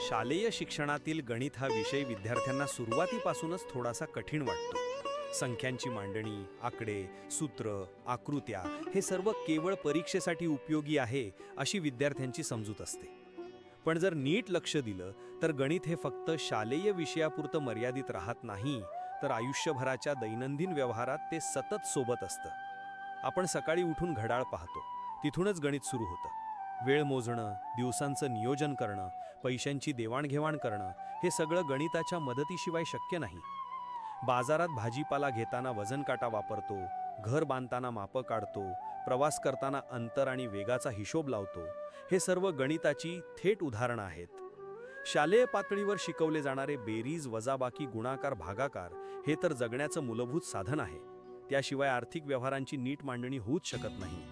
शालेय शिक्षणातील गणित हा विषय विद्यार्थ्यांना सुरुवातीपासूनच थोडासा कठीण वाटतो. संख्यांची मांडणी, आकडे, सूत्र, आकृत्या हे सर्व केवळ परीक्षेसाठी उपयोगी आहे अशी विद्यार्थ्यांची समजूत असते. पण जर नीट लक्ष दिलं तर गणित हे फक्त शालेय विषयापुरतं मर्यादित राहत नाही, तर आयुष्यभराच्या दैनंदिन व्यवहारात ते सतत सोबत असतं. आपण सकाळी उठून घड्याळ पाहतो, तिथूनच गणित सुरू होतं. वेळ मोजणं, दिवसांचं नियोजन करणं, पैशांची देवाणघेवाण करणं हे सगळं गणिताच्या मदतीशिवाय शक्य नाही. बाजारात भाजीपाला घेताना वजनकाटा वापरतो, घर बांधताना मापं काढतो, प्रवास करताना अंतर आणि वेगाचा हिशोब लावतो. हे सर्व गणिताची थेट उदाहरणं आहेत. शालेय पातळीवर शिकवले जाणारे बेरीज, वजाबाकी, गुणाकार, भागाकार हे तर जगण्याचं मूलभूत साधन आहे. त्याशिवाय आर्थिक व्यवहारांची नीट मांडणी होऊच शकत नाही.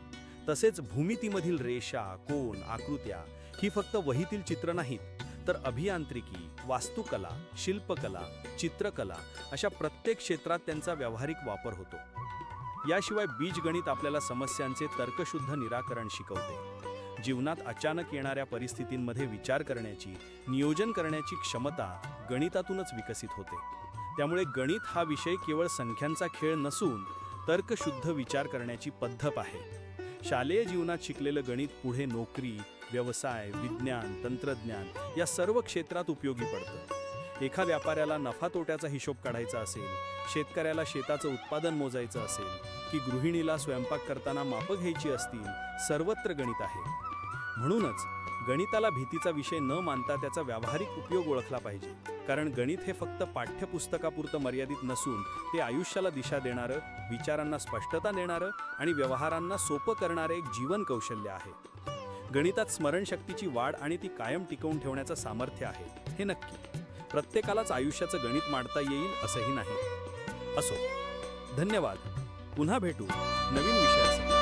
तसेच भूमितीमधील रेषा, कोन, आकृत्या ही फक्त वहीतील चित्र नाहीत, तर अभियांत्रिकी, वास्तुकला, शिल्पकला, चित्रकला अशा प्रत्येक क्षेत्रात त्यांचा व्यावहारिक वापर होतो. याशिवाय बीजगणित आपल्याला समस्यांचे तर्कशुद्ध निराकरण शिकवते. जीवनात अचानक येणाऱ्या परिस्थितींमध्ये विचार करण्याची, नियोजन करण्याची क्षमता गणितातूनच विकसित होते. त्यामुळे गणित हा विषय केवळ संख्यांचा खेळ नसून तर्कशुद्ध विचार करण्याची पद्धत आहे. शालेय जीवनात शिकलेलं गणित पुढे नोकरी, व्यवसाय, विज्ञान, तंत्रज्ञान या सर्व क्षेत्रात उपयोगी पडतं. एका व्यापाऱ्याला नफा तोट्याचा हिशोब काढायचा असेल, शेतकऱ्याला शेताचं उत्पादन मोजायचं असेल, की गृहिणीला स्वयंपाक करताना मापं घ्यायची असतील, सर्वत्र गणित आहे. म्हणूनच गणिताला भीतीचा विषय न मानता त्याचा व्यावहारिक उपयोग ओळखला पाहिजे. कारण गणित हे फक्त पाठ्यपुस्तकापुरतं मर्यादित नसून ते आयुष्याला दिशा देणारं, विचारांना स्पष्टता देणारं आणि व्यवहारांना सोपं करणारं एक जीवन कौशल्य आहे. गणितात स्मरणशक्तीची वाढ आणि ती कायम टिकवून ठेवण्याचं सामर्थ्य आहे, हे नक्की. प्रत्येकालाच आयुष्याचं गणित मांडता येईल असंही नाही. असो, धन्यवाद. पुन्हा भेटू नवीन विषयासह.